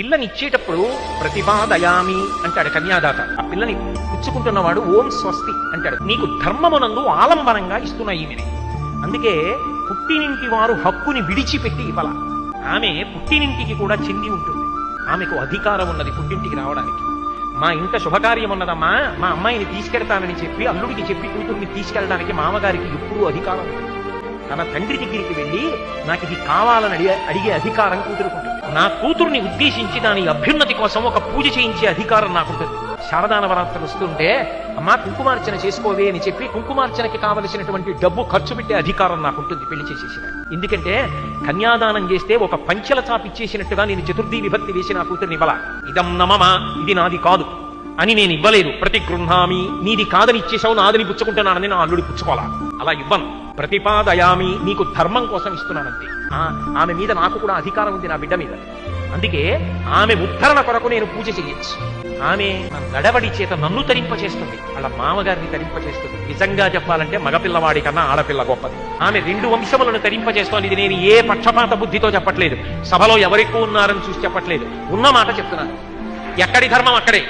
పిల్లని ఇచ్చేటప్పుడు ప్రతిపాదయామి అంటాడు కన్యాదాత. ఆ పిల్లని పుచ్చుకుంటున్నవాడు ఓం స్వస్తి అంటాడు. నీకు ధర్మమునందు ఆలంబనంగా ఇస్తున్నా ఈమెని. అందుకే పుట్టినింటి వారు హక్కుని విడిచిపెట్టి ఇవ్వాల. ఆమె పుట్టినింటికి కూడా చెంది ఉంటుంది. ఆమెకు అధికారం ఉన్నది పుట్టింటికి రావడానికి. మా ఇంట శుభకార్యం ఉన్నదమ్మా, మా అమ్మాయిని తీసుకెళ్తానని చెప్పి అల్లుడికి చెప్పి కూతుర్ని తీసుకెళ్ళడానికి మామగారికి ఎప్పుడూ అధికారం ఉంటుంది. తన తండ్రి దగ్గరికి వెళ్ళి నాకు ఇది కావాలని అడిగే అధికారం కూతురుకుంటుంది. నా కూతుర్ని ఉద్దేశించి దాని అభ్యున్నతి కోసం ఒక పూజ చేయించే అధికారం నాకుంటుంది. శారదా నవరాత్రులు వస్తుంటే అమ్మా కుంకుమార్చన చేసుకోవే అని చెప్పి కుంకుమార్చనకి కావలసినటువంటి డబ్బు ఖర్చు పెట్టే అధికారం నాకుంటుంది పెళ్లి చేసేసిన. ఎందుకంటే కన్యాదానం చేస్తే ఒక పంచెల చాపిచ్చేసినట్టుగా నేను చతుర్థి విభక్తి వేసి నా కూతుర్ని ఇవ్వాల. ఇదం నమమా, ఇది నాది కాదు అని నేను ఇవ్వలేదు. ప్రతిగృహామి, నీది కాదని ఇచ్చేసావు, నాదని పుచ్చుకుంటున్నానని నా అల్లుడి పుచ్చుకోవాలా. అలా ఇవ్వను. ప్రతిపాదయామి, నీకు ధర్మం కోసం ఇస్తున్నానంతే. ఆమె మీద నాకు కూడా అధికారం ఉంది, నా బిడ్డ మీద. అందుకే ఆమె ఉద్ధరణ కొరకు నేను పూజ చెయ్యొచ్చు. ఆమె నడవడి చేత నన్ను తరింపచేస్తుంది, వాళ్ళ మామగారిని తరింపచేస్తుంది. నిజంగా చెప్పాలంటే మగపిల్లవాడి కన్నా ఆడపిల్ల గొప్పది. ఆమె 2 వంశములను తరింపచేస్తోంది. ఇది నేను ఏ పక్షపాత బుద్ధితో చెప్పట్లేదు, సభలో ఎవరెక్కువ ఉన్నారని చూసి చెప్పట్లేదు, ఉన్న మాట చెప్తున్నాను. ఎక్కడి ధర్మం అక్కడే.